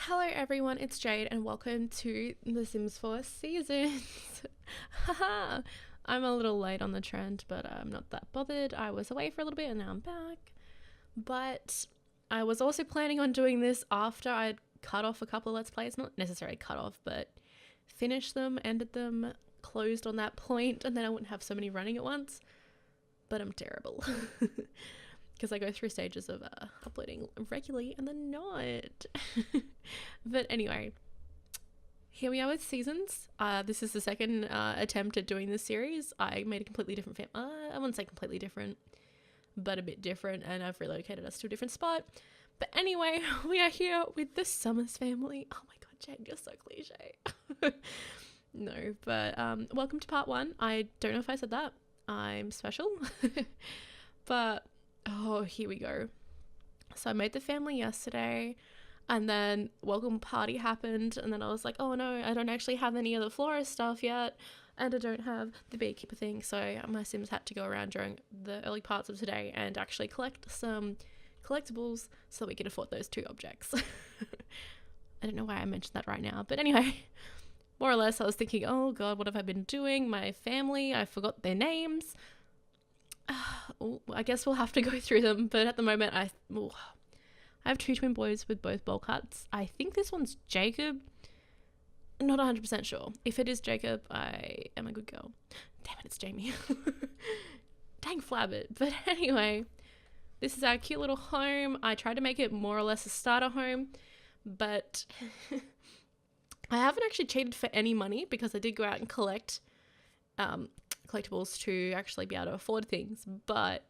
Hello everyone, it's Jade and welcome to The Sims 4 Seasons. Haha, I'm a little late on the trend, but I'm not that bothered. I was away for a little bit and now I'm back. But I was also planning on doing this after I'd cut off a couple of Let's Plays. Not necessarily cut off, but finished them, ended them, closed on that point, and then I wouldn't have so many running at once. But I'm terrible. Because I go through stages of uploading regularly and then not. But anyway, here we are with Seasons. This is the second attempt at doing this series. I made a completely different I wouldn't say completely different, but a bit different, and I've relocated us to a different spot. But anyway, we are here with the Summers family. Oh my god, Jade, you're so cliche. No, but welcome to part 1. I don't know if I said that. I'm special. But oh, here we go. So I made the family yesterday, and then welcome party happened, and then I was like, oh no, I don't actually have any of the florist stuff yet, and I don't have the beekeeper thing, so my Sims had to go around during the early parts of today and actually collect some collectibles so we could afford those 2 objects. I don't know why I mentioned that right now, but anyway, more or less I was thinking, oh god, what have I been doing? My family, I forgot their names. I guess we'll have to go through them, but at the moment I have 2 twin boys with both bowl cuts. I think this one's Jacob. Not 100% sure. If it is Jacob, I am a good girl. Damn it, it's Jamie. Dang flabbit. But anyway, this is our cute little home. I tried to make it more or less a starter home, but I haven't actually cheated for any money because I did go out and collect collectibles to actually be able to afford things, but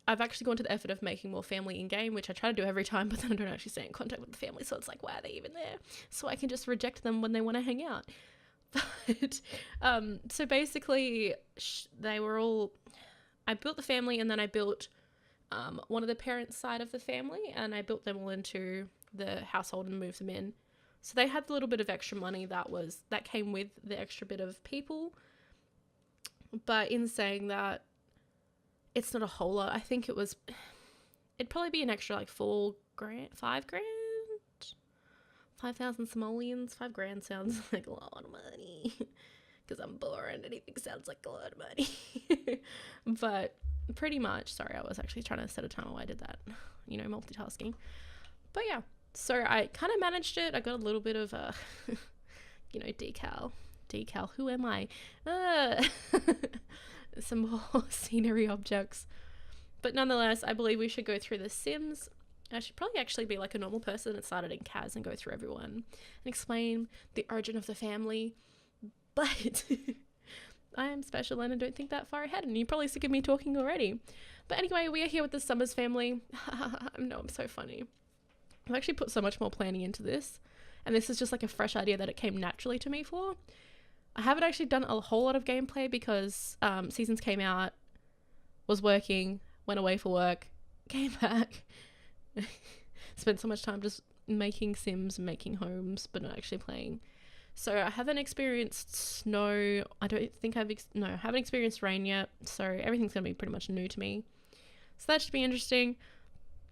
I've actually gone to the effort of making more family in game, which I try to do every time, but then I don't actually stay in contact with the family, so it's like, why are they even there? So I can just reject them when they want to hang out. But so basically they were all, I built the family, and then I built one of the parents' side of the family, and I built them all into the household and moved them in. So they had a little bit of extra money that came with the extra bit of people. But in saying that, it's not a whole lot. I think it'd probably be an extra like 5 grand, 5,000 simoleons. 5 grand sounds like a lot of money because I'm boring. Anything sounds like a lot of money. But pretty much, sorry, I was actually trying to set a timer while I did that, multitasking. But yeah, so I kind of managed it. I got a little bit of decal, who am I? Some more scenery objects. But nonetheless, I believe we should go through the Sims. I should probably actually be like a normal person that started in Kaz and go through everyone and explain the origin of the family. But I am special and I don't think that far ahead, and you're probably sick of me talking already. But anyway, we are here with the Summers family. I know, I'm so funny. I've actually put so much more planning into this, and this is just like a fresh idea that it came naturally to me for. I haven't actually done a whole lot of gameplay because Seasons came out, was working, went away for work, came back, spent so much time just making Sims, making homes, but not actually playing. So I haven't experienced snow. I haven't experienced rain yet, so everything's going to be pretty much new to me. So that should be interesting.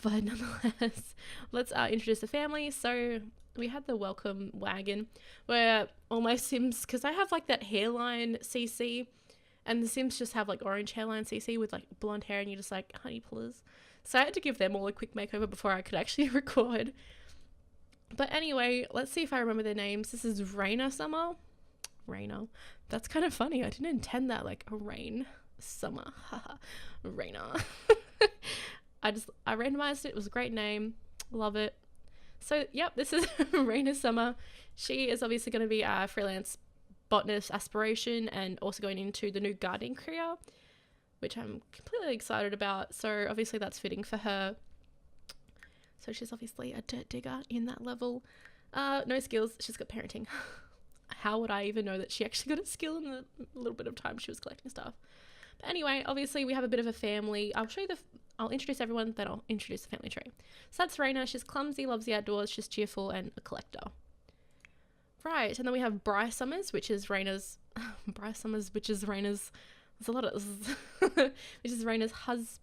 But nonetheless, let's introduce the family. So we had the welcome wagon where all my Sims, because I have like that hairline CC, and the Sims just have like orange hairline CC with like blonde hair, and you're just like, honey pullers. So I had to give them all a quick makeover before I could actually record. But anyway, let's see if I remember their names. This is Reyna Summer. Reyna. That's kind of funny. I didn't intend that, like a rain summer. Reyna. I randomized it. It was a great name. Love it. So, yep, this is Reyna Summer. She is obviously going to be a freelance botanist aspiration and also going into the new gardening career, which I'm completely excited about. So, obviously, that's fitting for her. So, she's obviously a dirt digger in that level. No skills. She's got parenting. How would I even know that she actually got a skill in the little bit of time she was collecting stuff? But anyway, obviously, we have a bit of a family. I'll introduce everyone, then I'll introduce the family tree. So that's Reyna. She's clumsy, loves the outdoors, she's cheerful, and a collector. Right, and then we have Bryce Summers, which is Reyna's... Bryce Summers, which is Reyna's... There's a lot of... which is Reyna's husband.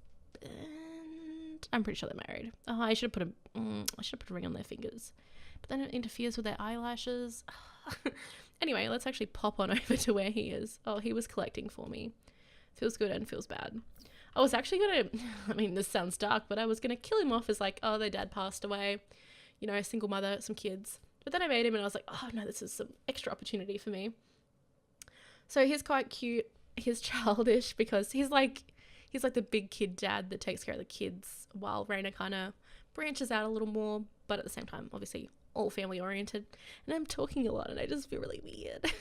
I'm pretty sure they're married. Oh, I should have put a ring on their fingers. but then it interferes with their eyelashes. Anyway, let's actually pop on over to where he is. Oh, he was collecting for me. Feels good and feels bad. I was actually gonna, I mean, this sounds dark, but I was gonna kill him off as like, oh, their dad passed away, you know, a single mother, some kids. But then I made him and I was like, oh no, this is some extra opportunity for me. So he's quite cute. He's childish because he's like the big kid dad that takes care of the kids, while Reyna kind of branches out a little more, but at the same time, obviously, all family oriented. And I'm talking a lot and I just feel really weird.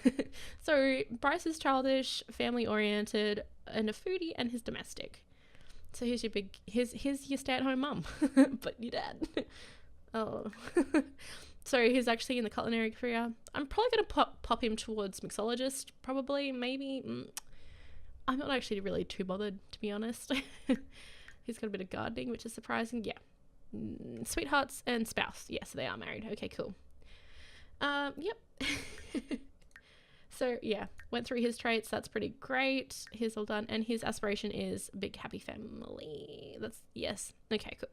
So Bryce is childish, family oriented, and a foodie, and he's domestic. So here's your stay-at-home mum, but your dad. Oh. So he's actually in the culinary career. I'm probably going to pop him towards mixologist, probably, maybe. I'm not actually really too bothered, to be honest. He's got a bit of gardening, which is surprising. Yeah. Sweethearts and spouse. Yes, they are married. Okay, cool. Yep. So, yeah. Went through his traits. That's pretty great. He's all done. And his aspiration is big, happy family. Yes. Okay, cool.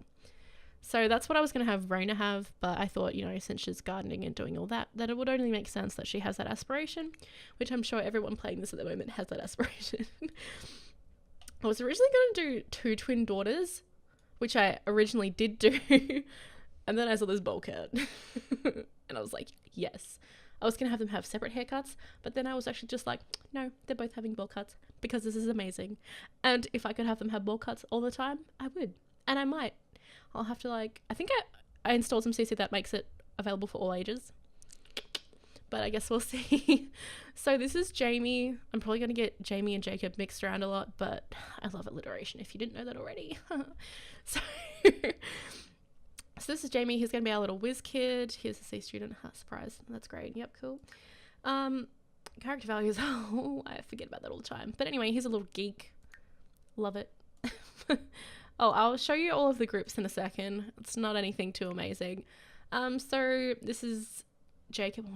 So that's what I was going to have Reyna have, but I thought, you know, since she's gardening and doing all that it would only make sense that she has that aspiration, which I'm sure everyone playing this at the moment has that aspiration. I was originally going to do 2 twin daughters, which I originally did do, and then I saw this bowl cut, and I was like, yes. I was going to have them have separate haircuts, but then I was actually just like, no, they're both having bowl cuts, because this is amazing. And if I could have them have bowl cuts all the time, I would, and I might. I'll have to I think I installed some CC that makes it available for all ages, but I guess we'll see. So this is Jamie. I'm probably going to get Jamie and Jacob mixed around a lot, but I love alliteration if you didn't know that already. So this is Jamie. He's going to be our little whiz kid. Here's a C student. Surprise. That's great. Yep, cool. Character values. Oh, I forget about that all the time. But anyway, he's a little geek. Love it. Oh, I'll show you all of the groups in a second. It's not anything too amazing. So this is Jacob.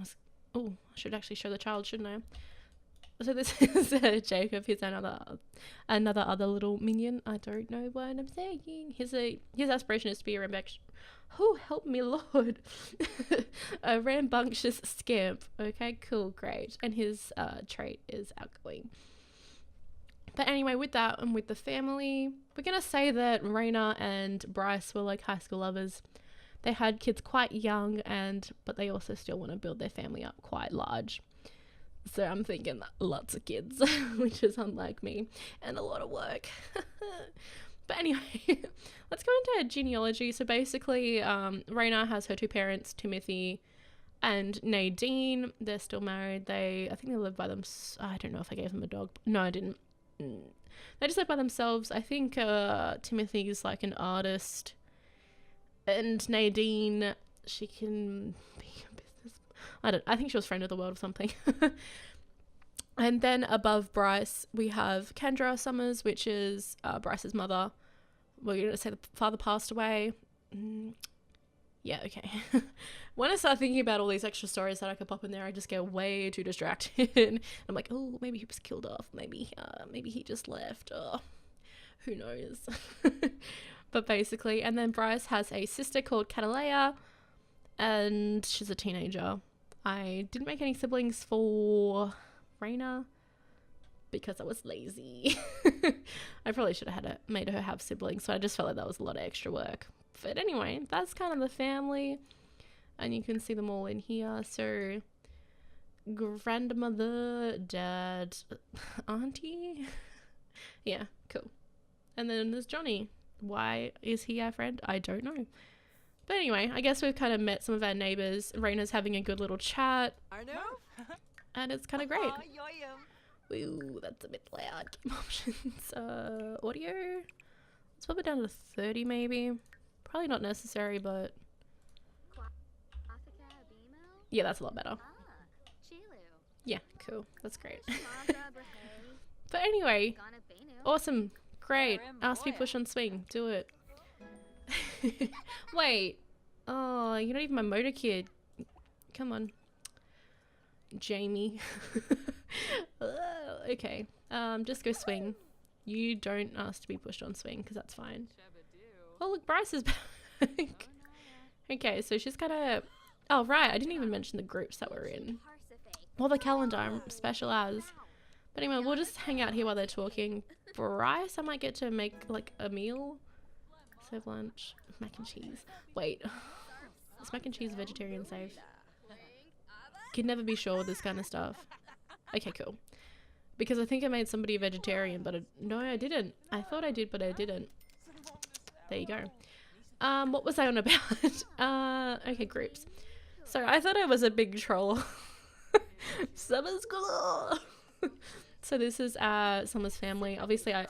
Oh, I should actually show the child, shouldn't I? So this is Jacob. He's another other little minion. I don't know what I'm saying. His aspiration is to be a rambunctious. Oh, help me, Lord! A rambunctious scamp. Okay, cool, great. And his trait is outgoing. But anyway, with that and with the family, we're going to say that Reyna and Bryce were like high school lovers. They had kids quite young, but they also still want to build their family up quite large. So I'm thinking lots of kids, which is unlike me, and a lot of work. But anyway, let's go into genealogy. So basically, Reyna has her 2 parents, Timothy and Nadine. They're still married. I think they live by them. I don't know if I gave them a dog. No, I didn't. They just live by themselves. I think Timothy is like an artist, and Nadine, she can be a business. I think she was friend of the world or something. And then above Bryce, we have Kendra Summers, which is Bryce's mother. We're going to say the father passed away. Yeah, okay. When I start thinking about all these extra stories that I could pop in there, I just get way too distracted. I'm like, oh, maybe he was killed off. Maybe he just left. Oh, who knows? But basically, and then Bryce has a sister called Catalea, and she's a teenager. I didn't make any siblings for Reyna because I was lazy. I probably should have made her have siblings, so I just felt like that was a lot of extra work. But anyway, that's kind of the family, and you can see them all in here. So grandmother, dad, auntie. Yeah, cool. And then there's Johnny. Why is he our friend? I don't know. But anyway, I guess we've kind of met some of our neighbors. Reyna's having a good little chat, and it's kind of great. Ooh, that's a bit loud. Game options. Audio. Let's pop it down to 30 maybe. Probably not necessary, but yeah, that's a lot better. Yeah, cool. That's great. But anyway, awesome. Great. Ask to be push on swing. Do it. Wait. Oh, you're not even my motor kid. Come on. Jamie. Okay. Just go swing. You don't ask to be pushed on swing, because that's fine. Oh, look, Bryce is back. Okay, so she's kind of Oh, right. I didn't even mention the groups that we're in. Well, the calendar. I'm special as. But anyway, we'll just hang out here while they're talking. Bryce, I might get to make like a meal. Serve lunch. Mac and cheese. Wait. Is mac and cheese vegetarian safe? Can never be sure with this kind of stuff. Okay, cool. Because I think I made somebody vegetarian, but no, I didn't. I thought I did, but I didn't. There you go. What was I on about? Okay, groups. So I thought I was a big troll. Summer's galore. So this is Summer's family. Obviously, I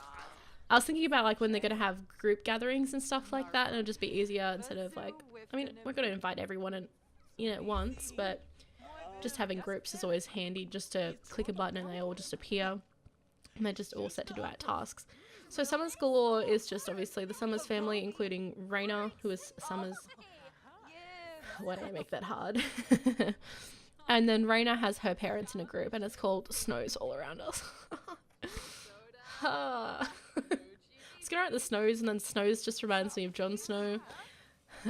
was thinking about like when they're gonna have group gatherings and stuff like that, and it'll just be easier instead of like. I mean, we're gonna invite everyone in at once, but just having groups is always handy. Just to click a button and they all just appear, and they're just all set to do our tasks. So Summer's galore is just obviously the Summer's family, including Reyna, who is Summer's. Why did I make that hard? And then Reyna has her parents in a group, and it's called Snows All Around Us. I was gonna write the Snows, and then Snows just reminds me of Jon Snow.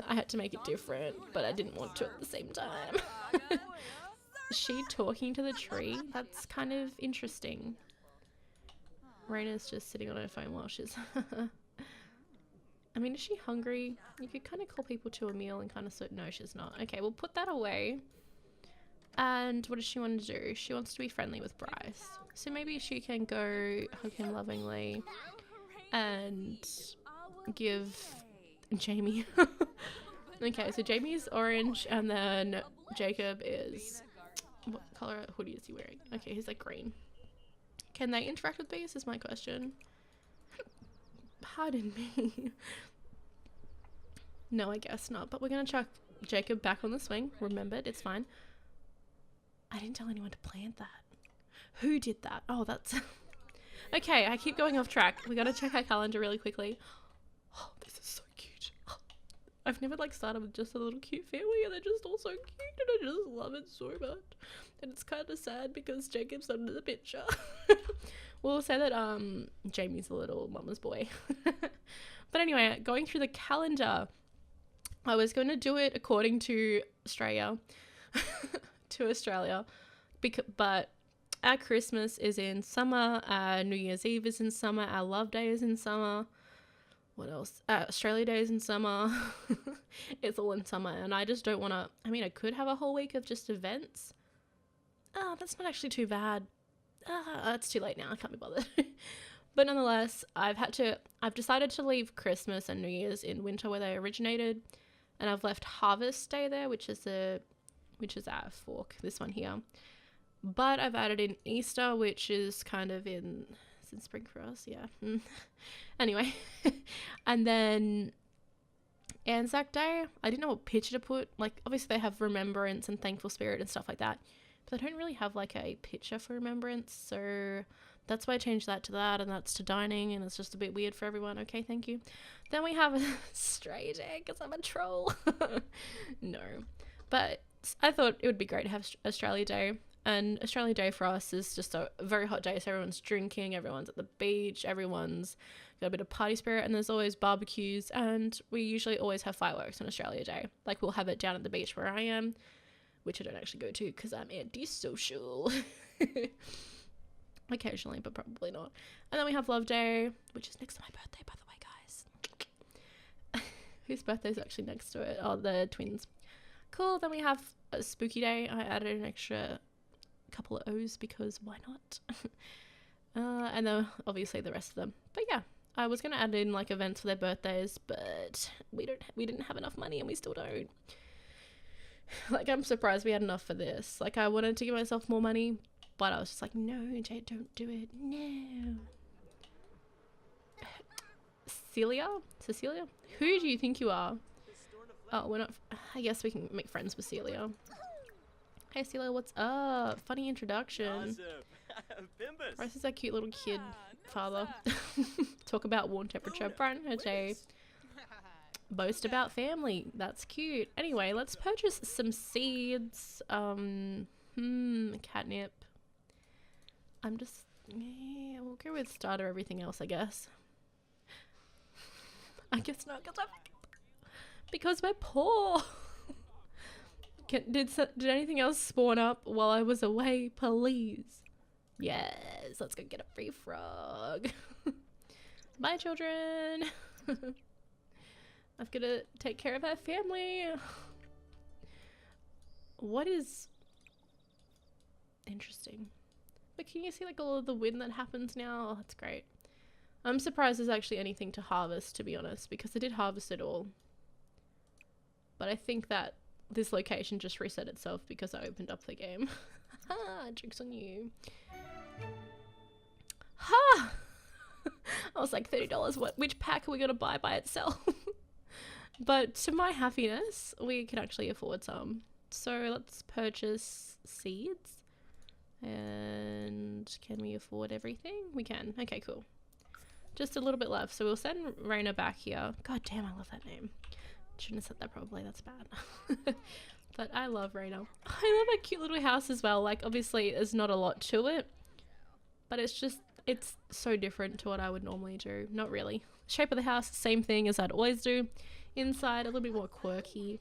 I had to make it different, but I didn't want to at the same time. Is she talking to the tree? That's kind of interesting. Reyna's just sitting on her phone while she's... I mean, is she hungry? You could kind of call people to a meal and kind of sort... No, she's not. Okay, we'll put that away. And what does she want to do? She wants to be friendly with Bryce. So maybe she can go hug him lovingly and give Jamie... Okay, so Jamie's orange, and then Jacob is... What color hoodie is he wearing? Okay, he's like green. Can they interact with bees is my question. Pardon me. No, I guess not. But we're going to chuck Jacob back on the swing. Remembered, it's fine. I didn't tell anyone to plant that. Who did that? Oh, that's... Okay, I keep going off track. We got to check our calendar really quickly. Oh, this is so cute. I've never like started with just a little cute family, and they're just all so cute, and I just love it so much. And it's kind of sad because Jacob's under the picture. We'll say that Jamie's a little mama's boy. But anyway, going through the calendar, I was going to do it according to Australia. But our Christmas is in summer, our New Year's Eve is in summer, our Love Day is in summer. What else? Australia Day is in summer. It's all in summer, and I just don't want to... I mean, I could have a whole week of just events. Oh, that's not actually too bad. It's too late now. I can't be bothered. But nonetheless, I've decided to leave Christmas and New Year's in winter where they originated, and I've left Harvest Day there, which is our fork, this one here. But I've added in Easter, which is kind of in... It's in spring for us, yeah. Anyway, and then Anzac Day, I didn't know what picture to put. Like, obviously they have Remembrance and Thankful Spirit and stuff like that, but I don't really have like a picture for Remembrance, so that's why I changed that to that, and that's to dining, and it's just a bit weird for everyone. Okay, thank you. Then we have Stray Day, because I'm a troll. No, but I thought it would be great to have Australia Day. And Australia Day for us is just a very hot day, so everyone's drinking, everyone's at the beach, everyone's got a bit of party spirit, and there's always barbecues, and we usually always have fireworks on Australia Day. Like, we'll have it down at the beach where I am, which I don't actually go to because I'm antisocial. Occasionally, but probably not. And then we have Love Day, which is next to my birthday, by the way, guys. Whose birthday is actually next to it? Oh, the twins. Cool. Then we have a Spooky Day. I added an extra couple of O's because why not? And then obviously the rest of them. But yeah, I was gonna add in like events for their birthdays, but we didn't have enough money, and we still don't. Like, I'm surprised we had enough for this. Like, I wanted to give myself more money, but I was just like, no, Jade, don't do it. No. Cecilia? Who do you think you are? Oh, we're not... I guess we can make friends with Celia. Hey, Celia, what's up? Funny introduction. Bryce is that cute little kid father. Talk about warm temperature. Brian, Jay. Boast about family. That's cute. Anyway, let's purchase some seeds. Catnip. I'm just... Yeah, we'll go with starter everything else, I guess. I guess not, because we're poor. Did anything else spawn up while I was away? Please. Yes, let's go get a free frog. Bye, children. I've got to take care of our family. What is interesting? But can you see like all of the wind that happens now? Oh, that's great. I'm surprised there's actually anything to harvest, to be honest, because I did harvest it all. But I think that this location just reset itself because I opened up the game. Ha! Joke's on you. Ha! I was like, $30, which pack are we gonna buy by itself? But to my happiness, we can actually afford some. So let's purchase seeds. And can we afford everything? We can. Okay, cool. Just a little bit left. So we'll send Reyna back here. God damn, I love that name. Shouldn't have said that probably. That's bad. But I love Reyna. I love a cute little house as well. Like, obviously, there's not a lot to it. But it's just, it's so different to what I would normally do. Not really. Shape of the house, same thing as I'd always do. Inside, a little bit more quirky.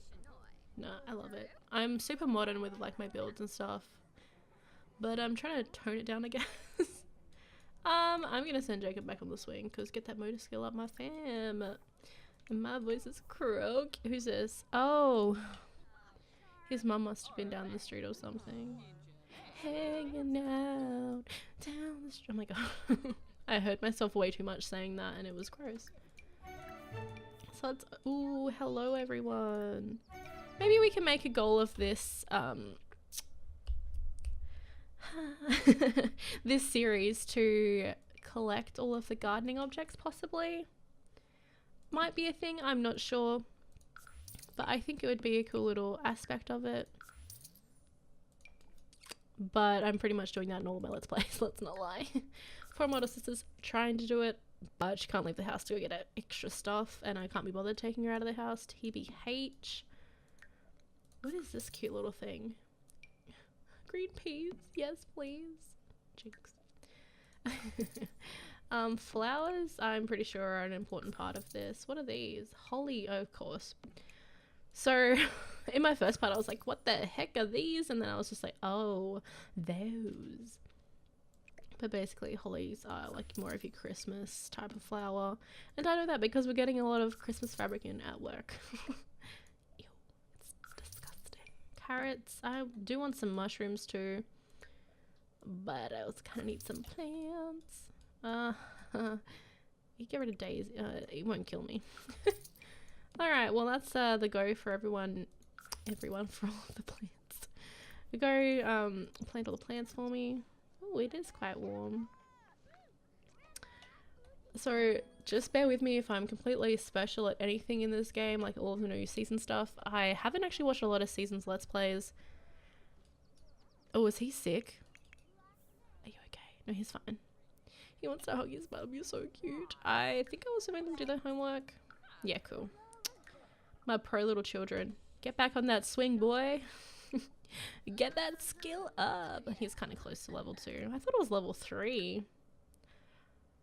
No, I love it. I'm super modern with like my builds and stuff. But I'm trying to tone it down, I guess. I'm gonna send Jacob back on the swing because get that motor skill up my fam. And my voice is croak. Who's this? Oh, his mum must have been down the street or something. Hanging out down the street. Oh my god. I heard myself way too much saying that and it was gross. So it's, ooh, hello everyone. Maybe we can make a goal of this, this series to collect all of the gardening objects possibly. Might be a thing, I'm not sure. But I think it would be a cool little aspect of it. But I'm pretty much doing that in all of my Let's Plays, let's not lie. Poor model sister's trying to do it, but she can't leave the house to go get extra stuff, and I can't be bothered taking her out of the house. TBH. What is this cute little thing? Green peas, yes please. Jinx. Flowers, I'm pretty sure are an important part of this. What are these? Holly, oh, of course. So, in my first part I was like, what the heck are these? And then I was just like, oh, those. But basically hollies are like more of your Christmas type of flower. And I know that because we're getting a lot of Christmas fabric in at work. Ew, it's disgusting. Carrots, I do want some mushrooms too. But I also kind of need some plants. You get rid of daisies, it won't kill me. Alright, well that's the go for everyone for all the plants. Go plant all the plants for me. Oh, it is quite warm. So just bear with me if I'm completely special at anything in this game, like all of the new season stuff. I haven't actually watched a lot of seasons Let's Plays. Oh, is he sick? Are you okay? No, he's fine. He wants to hug his mum. You're so cute. I think I also made them do their homework. Yeah, cool. My pro little children. Get back on that swing, boy. Get that skill up. He's kind of close to level 2. I thought it was level 3.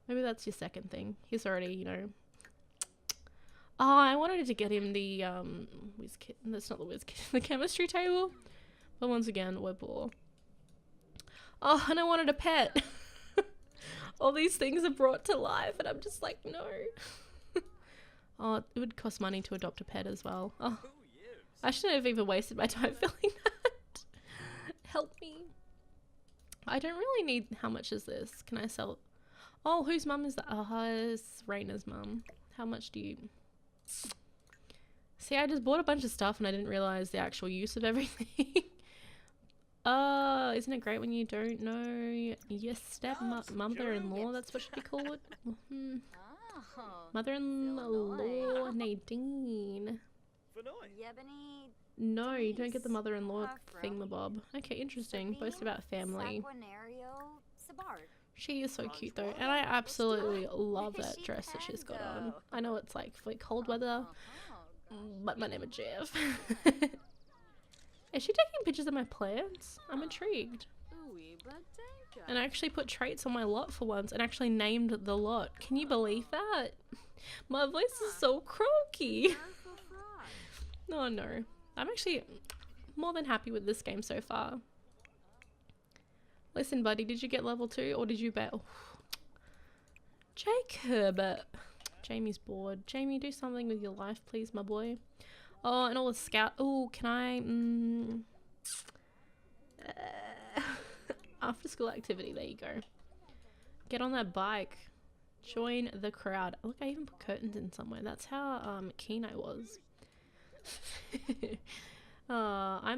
Maybe that's your second thing. He's already, you know. Oh, I wanted to get him the, whiz kit. That's not the whiz kit. The chemistry table. But once again, we're poor. Oh, and I wanted a pet. All these things are brought to life and I'm just like, no. Oh, it would cost money to adopt a pet as well. Oh, I shouldn't have even wasted my time filling that. Help me. I don't really need, how much is this? Can I sell? Oh, whose mum is that? Oh, it's Reyna's mum. How much do you? See, I just bought a bunch of stuff and I didn't realize the actual use of everything. Isn't it great when you don't know your mother-in-law? That's what should be called. Mother-in-law Nadine. No, you don't get the mother-in-law thingamabob. Okay, interesting. Boast about family. She is so cute though, and I absolutely love that dress that she's got on. I know it's like for cold weather, but my name is Jeff. Is she taking pictures of my plants? I'm intrigued. And I actually put traits on my lot for once and actually named the lot. Can you believe that? My voice is so croaky. Oh no. I'm actually... more than happy with this game so far. Listen, buddy, did you get level 2 or did you bet? Oh. Jacob. Jamie's bored. Jamie, do something with your life, please, my boy. Oh, and all the scout. Oh, can I? After school activity. There you go. Get on that bike. Join the crowd. Look, I even put curtains in somewhere. That's how keen I was. I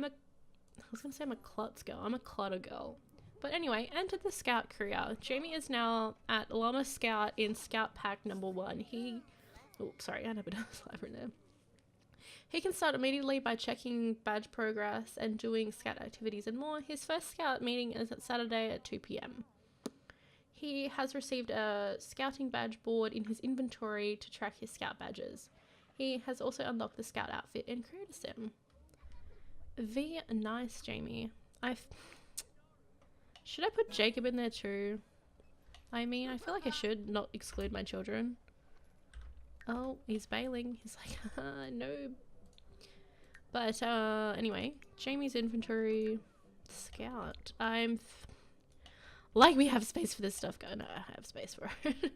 was gonna say I'm a klutz girl. I'm a clutter girl. But anyway, enter the scout career. Jamie is now at Llama Scout in Scout Pack number 1. Oh, sorry, I had a bit of a slapper in there. He can start immediately by checking badge progress and doing scout activities and more. His first scout meeting is at Saturday at 2 PM. He has received a scouting badge board in his inventory to track his scout badges. He has also unlocked the scout outfit and created a sim. Very nice, Jamie. Should I put Jacob in there too? I mean, I feel like I should not exclude my children. Oh, he's bailing. He's like, haha, no. But, anyway, Jamie's inventory, scout. Like we have space for this stuff going. No, I have space for it.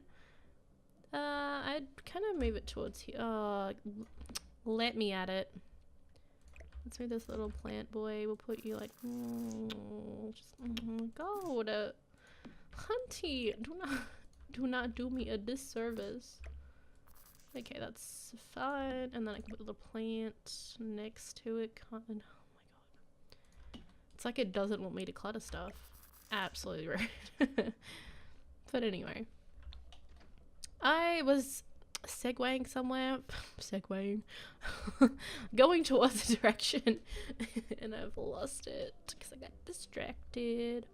I'd kind of move it towards here. Let me at it. Let's move this little plant boy. We'll put you like, go to Hunty. Do not do me a disservice. Okay, that's fine. And then I can put a little plant next to it. Oh my god. It's like it doesn't want me to clutter stuff. Absolutely rude. But anyway. I was segueing somewhere. Segueing. Going towards a direction. And I've lost it. Because I got distracted.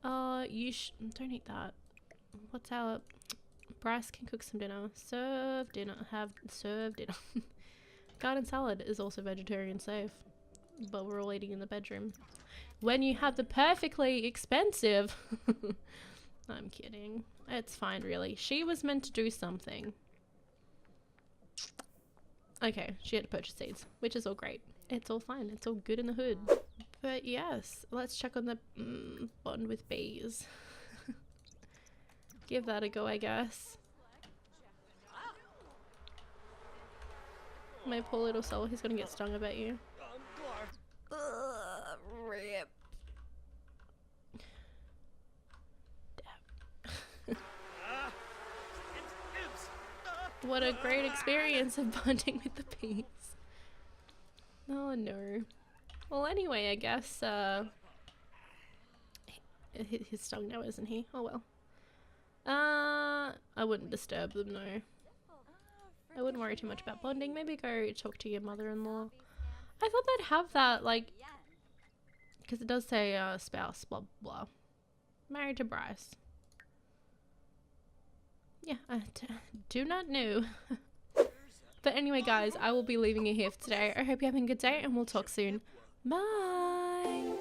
Don't eat that. What's our... Bryce can cook some dinner. Serve dinner. Serve dinner. Garden salad is also vegetarian safe. But we're all eating in the bedroom. When you have the perfectly expensive... I'm kidding. It's fine, really. She was meant to do something. Okay, she had to purchase seeds, which is all great. It's all fine. It's all good in the hood. But yes, let's check on the bond with bees. Give that a go, I guess. My poor little soul, he's gonna get stung, I bet you. Rip. What a great experience of bonding with the bees. Oh no. Well, anyway, I guess he's stung now, isn't he? Oh well. I wouldn't disturb them, no. I wouldn't worry too much about bonding. Maybe go talk to your mother-in-law. I thought they'd have that, like, because it does say spouse, blah blah. Married to Bryce. Yeah, I do not know. But anyway, guys, I will be leaving you here for today. I hope you're having a good day, and we'll talk soon. Bye!